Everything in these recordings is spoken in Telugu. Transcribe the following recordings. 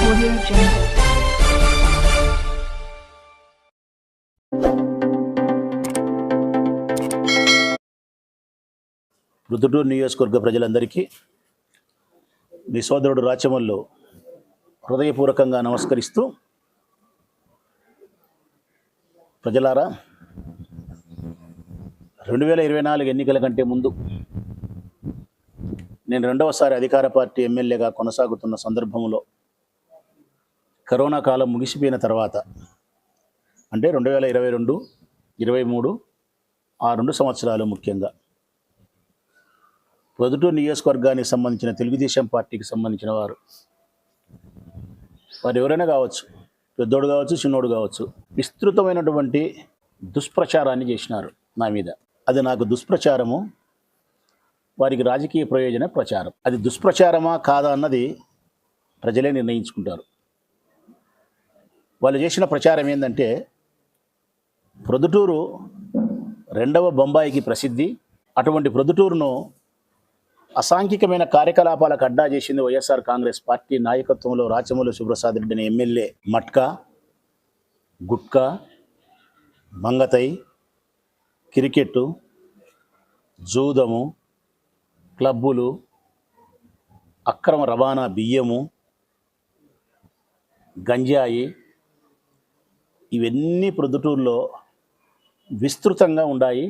Audio Jungle. రుద్దుటూరు నియోజకవర్గ ప్రజలందరికీ మీ సోదరుడు రాచమల్లు హృదయపూర్వకంగా నమస్కరిస్తూ, ప్రజలారా, 2024 ఎన్నికల కంటే ముందు నేను రెండవసారి అధికార పార్టీ ఎమ్మెల్యేగా కొనసాగుతున్న సందర్భంలో కరోనా కాలం ముగిసిపోయిన తర్వాత, అంటే 2022, 23 ఆ 2 సంవత్సరాలు ముఖ్యంగా ప్రొద్దుటూరు నియోజకవర్గానికి సంబంధించిన తెలుగుదేశం పార్టీకి సంబంధించిన వారు ఎవరైనా కావచ్చు, పెద్దోడు కావచ్చు, చిన్నోడు కావచ్చు, విస్తృతమైనటువంటి దుష్ప్రచారాన్ని చేసినారు నా మీద. అది నాకు దుష్ప్రచారము, వారికి రాజకీయ ప్రయోజన ప్రచారం. అది దుష్ప్రచారమా కాదా అన్నది ప్రజలే నిర్ణయించుకుంటారు. వాళ్ళు చేసిన ప్రచారం ఏంటంటే, ప్రొద్దుటూరు రెండవ బొంబాయికి ప్రసిద్ధి. అటువంటి ప్రొద్దుటూరును అసాంఘికమైన కార్యకలాపాలకు అడ్డా చేసింది వైఎస్ఆర్ కాంగ్రెస్ పార్టీ నాయకత్వంలో రాచమల్లు శివప్రసాద్ రెడ్డి అనే ఎమ్మెల్యే. మట్కా, గుట్కా, మంగతై, క్రికెట్టు, జూదము, క్లబ్బులు, అక్రమ రవాణా బియ్యము, గంజాయి, ఇవన్నీ ప్రొద్దుటూరులో విస్తృతంగా ఉన్నాయి.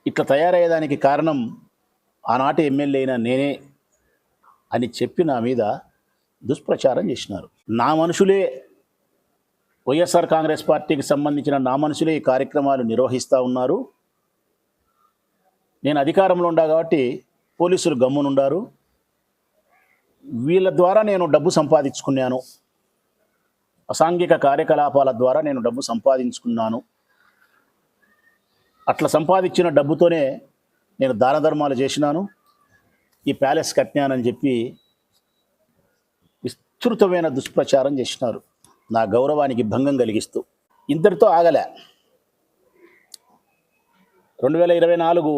ఇట్లా తయారయ్యేదానికి కారణం ఆనాటి ఎమ్మెల్యే అయిన నేనే అని చెప్పి నా మీద దుష్ప్రచారం చేసినారు. నా మనుషులే, వైఎస్ఆర్ కాంగ్రెస్ పార్టీకి సంబంధించిన నా మనుషులే ఈ కార్యక్రమాలు నిర్వహిస్తూ ఉన్నారు. నేను అధికారంలో ఉండా కాబట్టి పోలీసులు గమ్మునుండారు. వీళ్ళ ద్వారా నేను డబ్బు సంపాదించుకున్నాను, అసాంఘిక కార్యకలాపాల ద్వారా నేను డబ్బు సంపాదించుకున్నాను. అట్లా సంపాదించిన డబ్బుతోనే నేను దాన ధర్మాలు చేసినాను, ఈ ప్యాలెస్ కట్టినానని చెప్పి విస్తృతమైన దుష్ప్రచారం చేసినారు, నా గౌరవానికి భంగం కలిగిస్తూ. ఇంతటితో ఆగలే. 2024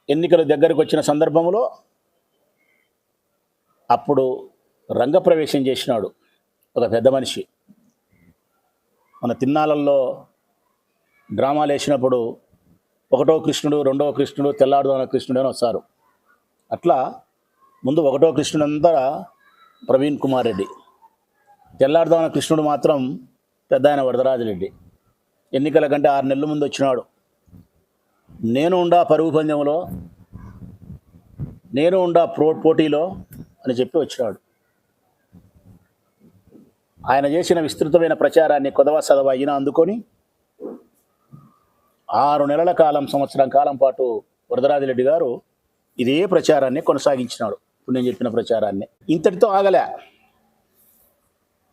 ఎన్నికలు దగ్గరకు వచ్చిన సందర్భంలో అప్పుడు రంగప్రవేశం చేసినాడు ఒక పెద్ద మనిషి. మన తిన్నాళ్ళల్లో డ్రామాలు వేసినప్పుడు 1వ కృష్ణుడు, 2వ కృష్ణుడు, తెల్లాడుదోన కృష్ణుడు అని వస్తారు. అట్లా ముందు 1వ కృష్ణుడు అంతా ప్రవీణ్ కుమార్ రెడ్డి, తెల్లాడుదోన కృష్ణుడు మాత్రం పెద్ద ఆయన వరదరాజరెడ్డి. ఎన్నికల కంటే 6 నెలల ముందు వచ్చినాడు. నేను ఉండా పరుగు పందెంలో, నేను ఉండా పోటీలో అని చెప్పి వచ్చినాడు. ఆయన చేసిన విస్తృతమైన ప్రచారాన్ని కొదవ సదవ అయినా అందుకొని 6 నెలల కాలం, సంవత్సరం కాలం పాటు వరదరాజిరెడ్డి గారు ఇదే ప్రచారాన్ని కొనసాగించినాడు. ఇప్పుడు నేను చెప్పిన ప్రచారాన్ని. ఇంతటితో ఆగలే.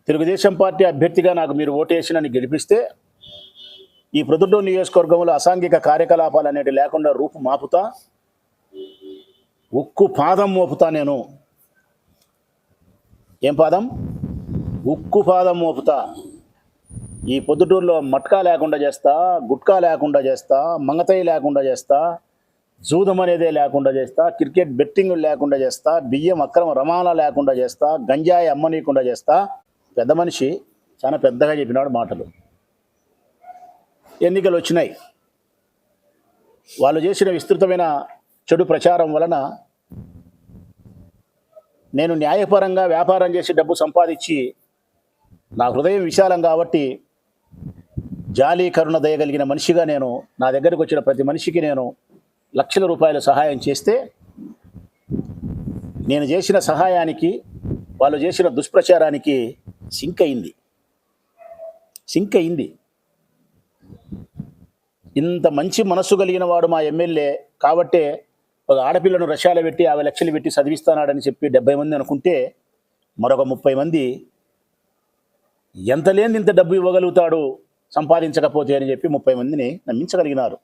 తెలుగుదేశం పార్టీ అభ్యర్థిగా నాకు మీరు ఓటేసి నన్ను గెలిపిస్తే ఈ ప్రొద్దుటూరు నియోజకవర్గంలో అసాంఘిక కార్యకలాపాలు అనేవి లేకుండా రూపు మాపుతా, ఉక్కు పాదం మోపుతా. నేను ఏం పాదం? ఉక్కు పాదం మోపుతా. ఈ పొద్దుటూరులో మట్కా లేకుండా చేస్తా, గుట్కా లేకుండా చేస్తా, మంగతై లేకుండా చేస్తా, జూదం అనేదే లేకుండా చేస్తా, క్రికెట్ బెట్టింగ్ లేకుండా చేస్తా, బియ్యం అక్రమ రవాణా లేకుండా చేస్తా, గంజాయి అమ్మనీయకుండా చేస్తా. పెద్ద మనిషి చాలా పెద్దగా చెప్పినాడు మాటలు. ఎన్నికలు వచ్చినాయి. వాళ్ళు చేసిన విస్తృతమైన చెడు ప్రచారం వలన నేను న్యాయపరంగా వ్యాపారం చేసి డబ్బు సంపాదించి, నా హృదయం విశాలం కాబట్టి జాలి, కరుణ, దయగలిగిన మనిషిగా నేను నా దగ్గరకు వచ్చిన ప్రతి మనిషికి నేను లక్షల రూపాయల సహాయం చేస్తే, నేను చేసిన సహాయానికి వాళ్ళు చేసిన దుష్ప్రచారానికి సింక్ అయింది. ఇంత మంచి మనస్సు కలిగిన వాడు మా ఎమ్మెల్యే కాబట్టే ఒక ఆడపిల్లను రష్యాలో పెట్టి 50 లక్షలు పెట్టి చదివిస్తానాడని చెప్పి 70 మంది అనుకుంటే, మరొక 30 మంది ఎంత లేని ఇంత డబ్బు ఇవ్వగలుగుతాడు సంపాదించకపోతే అని చెప్పి 30 మందిని నమ్మించగలిగినారు.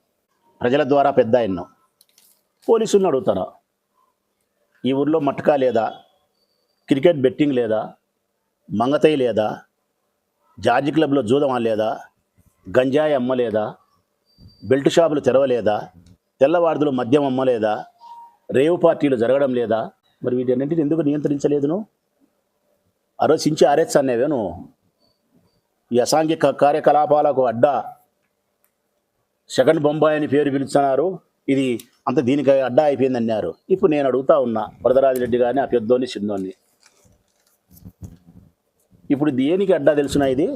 ప్రజల ద్వారా పెద్ద ఆయన్ను. పోలీసులను అడుగుతాను, ఈ ఊర్లో మట్కా లేదా, క్రికెట్ బెట్టింగ్ లేదా, మంగతై లేదా, జార్జి క్లబ్లో జూదమా లేదా, గంజాయి అమ్మలేదా, బెల్ట్ షాపులు తెరవలేదా, తెల్లవారుదులు మద్యం అమ్మలేదా, రేవు పార్టీలు జరగడం లేదా? మరి వీటన్నింటిని ఎందుకు నియంత్రించలేదు నువ్వు? ఆలోచించి ఆరేచ్చన్నేవే నువ్వు. ఈ అసాంఘిక కార్యకలాపాలకు అడ్డా సెకండ్ బొంబాయి అని పేరు పిలుస్తున్నారు, ఇది అంత దీనికి అడ్డా అయిపోయింది అన్నారు. ఇప్పుడు నేను అడుగుతా ఉన్నా వరదరాజిరెడ్డి గారిని, ఆ పెద్దోని చిన్నోని, ఇప్పుడు దేనికి అడ్డా తెలుసునా? ఇది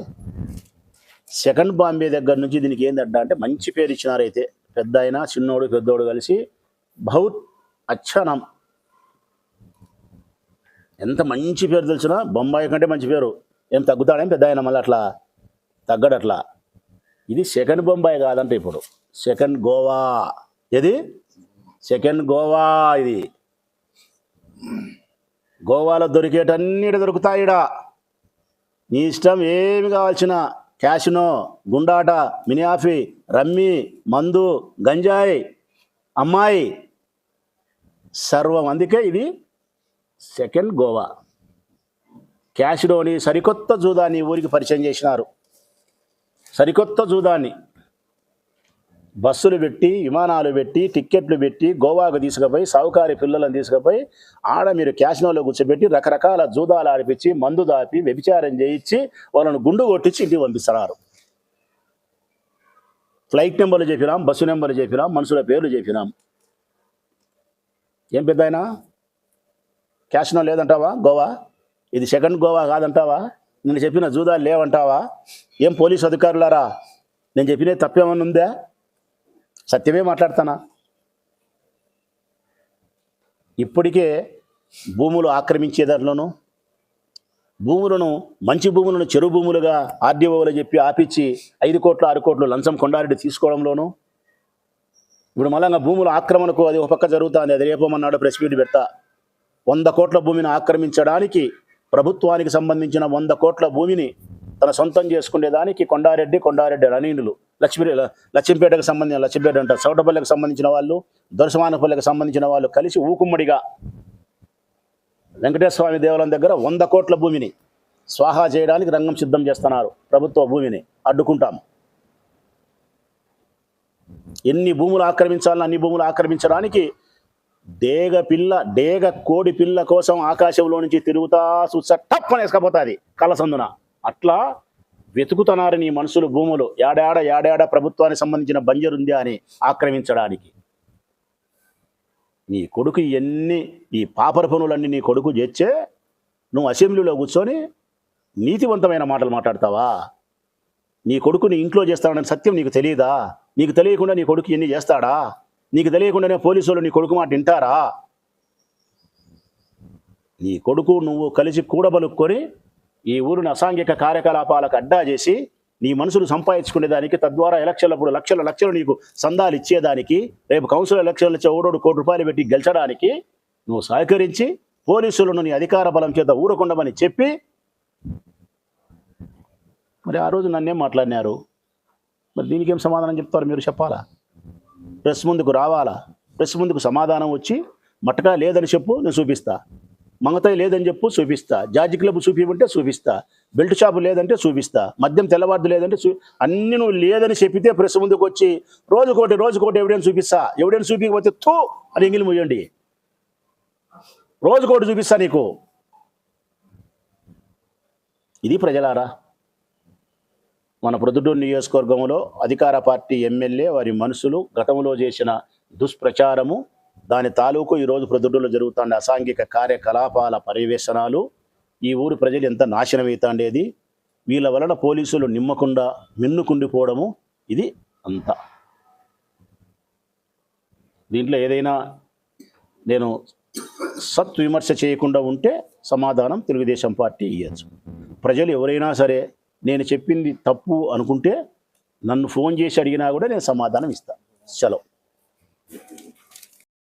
సెకండ్ బాంబే దగ్గర నుంచి దీనికి ఏంది అడ్డా అంటే మంచి పేరు ఇచ్చినారైతే, పెద్ద అయినా చిన్నోడు పెద్దోడు కలిసి బహుత్ అచ్చనం, ఎంత మంచి పేరు తెలుసునా? బొంబాయి కంటే మంచి పేరు. ఏం తగ్గుతాడేం పెద్ద అయినా మళ్ళీ అట్లా తగ్గడట్లా. ఇది సెకండ్ బొంబాయి కాదంట, ఇప్పుడు సెకండ్ గోవా. ఏది సెకండ్ గోవా? ఇది గోవాలో దొరికేటన్నిటి దొరుకుతాయిడా. నీ ఇష్టం, ఏమి కావాల్సిన క్యాషినో, గుండాట, మినియాఫీ, రమ్మి, మందు, గంజాయి, అమ్మాయి, సర్వం. అందుకే ఇది సెకండ్ గోవా. క్యాషినోని సరికొత్త జూదాన్ని ఊరికి పరిచయం చేసినారు. సరికొత్త జూదాన్ని బస్సులు పెట్టి, విమానాలు పెట్టి, టిక్కెట్లు పెట్టి గోవాకు తీసుకుపోయి, సావుకారి పిల్లలను తీసుకుపోయి ఆడ మీరు క్యాషినోలో కూర్చోబెట్టి రకరకాల జూదాలు ఆడిపించి, మందు దాపి, వ్యభిచారం చేయించి వాళ్ళను గుండు కొట్టించి ఇంటికి పంపిస్తున్నారు. ఫ్లైట్ నెంబర్లు చెప్పినాం, బస్సు నెంబర్లు చెప్పినాం, మనుషుల పేర్లు చెప్పినాం. ఏం పెద్ద అయినా క్యాషినో లేదంటావా గోవా? ఇది సెకండ్ గోవా కాదంటావా? నేను చెప్పిన జూదాలు లేవంటావా? ఏం పోలీసు అధికారులారా, నేను చెప్పినది తప్పేమన్నా ఉందా? సత్యమే మాట్లాడతానా? ఇప్పటికే భూములు ఆక్రమించే దాంట్లోనూ, భూములను, మంచి భూములను చెరువు భూములుగా ఆర్డీఓలు చెప్పి ఆపించి 5 కోట్లు 6 కోట్లు లంచం కొండారెడ్డి తీసుకోవడంలోనూ, ఇప్పుడు మళ్ళా భూముల ఆక్రమణకు అది ఒక పక్క జరుగుతుంది. అది రేపమన్నాడు ప్రెస్ మీట్ పెడతా. 100 కోట్ల భూమిని ఆక్రమించడానికి, ప్రభుత్వానికి సంబంధించిన 100 కోట్ల భూమిని తన సొంతం చేసుకునేదానికి కొండారెడ్డి రణీనులు, లక్ష్మీపేటకు సంబంధించిన, లక్ష్మీపేట అంటారు, చౌటపల్లికి సంబంధించిన వాళ్ళు, దొరసమానపల్లికి సంబంధించిన వాళ్ళు కలిసి ఊకుమ్మడిగా వెంకటేశ్వర స్వామి దేవాలయం దగ్గర 100 కోట్ల భూమిని స్వాహా చేయడానికి రంగం సిద్ధం చేస్తున్నారు. ప్రభుత్వ భూమిని అడ్డుకుంటాం. ఎన్ని భూములు ఆక్రమించాలని అన్ని భూములు ఆక్రమించడానికి డేగ కోడి పిల్ల కోసం ఆకాశంలో నుంచి తిరుగుతా చూసా టప్ అని వేసుకపోతుంది కళ్ళసందున. అట్లా వెతుకుతున్నారు నీ మనుషులు భూములు. ఏడాడ ప్రభుత్వానికి సంబంధించిన బంజరుందా అని ఆక్రమించడానికి. నీ కొడుకు ఇవన్నీ, ఈ పాపర పనులన్నీ నీ కొడుకు చేర్చే నువ్వు అసెంబ్లీలో కూర్చొని నీతివంతమైన మాటలు మాట్లాడతావా? నీ కొడుకు నీ ఇంట్లో చేస్తాడని సత్యం నీకు తెలియదా? నీకు తెలియకుండా నీ కొడుకు ఇవన్నీ చేస్తాడా? నీకు తెలియకుండానే పోలీసు వాళ్ళు నీ కొడుకు మాట వింటారా? నీ కొడుకు నువ్వు కలిసి కూడబలుక్కొని ఈ ఊరిని అసాంఘిక కార్యకలాపాలకు అడ్డా చేసి నీ మనుషులు సంపాదించుకునేదానికి, తద్వారా ఎలక్షన్లప్పుడు లక్షలు నీకు సందాలు ఇచ్చేదానికి, రేపు కౌన్సిల్ ఎలక్షన్లు ఇచ్చే ఓడోడు ₹1 కోటి పెట్టి గెలిచడానికి నువ్వు సహకరించి పోలీసులను నీ అధికార బలం చేత ఊరకుండమని చెప్పి, మరి ఆ రోజు నన్నేం మాట్లాడినారు? మరి దీనికి ఏం సమాధానం చెప్తారు మీరు? చెప్పాలా? ప్రెస్ ముందుకు రావాలా? ప్రెస్ ముందుకు సమాధానం వచ్చి మట్టగా లేదని చెప్పు, నేను చూపిస్తా. మంగతాయి లేదని చెప్పు, చూపిస్తా. జార్జి క్లబ్ చూపిమంటే చూపిస్తా. బెల్ట్ షాపు లేదంటే చూపిస్తా. మద్యం తెల్లవార్దు లేదంటే అన్ని నువ్వు లేదని చెప్పితే ప్రెస్ ముందుకు వచ్చి రోజుకోటి ఎవిడెన్స్ చూపిస్తా. ఎవిడెన్స్ చూపించకపోతే థూ అని ఎంగిలి ముయ్యండి. రోజుకోటి చూపిస్తా నీకు. ఇది ప్రజలారా, మన ప్రొద్దుటూరు నియోజకవర్గంలో అధికార పార్టీ ఎమ్మెల్యే వారి మనుషులు గతంలో చేసిన దుష్ప్రచారము, దాని తాలూకు ఈరోజు ప్రొద్దుటూరులో జరుగుతున్న అసాంఘిక కార్యకలాపాల పర్యవేక్షణాలు, ఈ ఊరు ప్రజలు ఎంత నాశనం అవుతాండేది, వీళ్ళ వలన పోలీసులు నిమ్మకుండా మిన్నుకుండిపోవడము, ఇది అంతా. దీంట్లో ఏదైనా నేను సత్విమర్శ చేయకుండా ఉంటే సమాధానం తెలుగుదేశం పార్టీ ఇవ్వచ్చు. ప్రజలు ఎవరైనా సరే నేను చెప్పింది తప్పు అనుకుంటే నన్ను ఫోన్ చేసి అడిగినా కూడా నేను సమాధానం ఇస్తాను. సెలవు.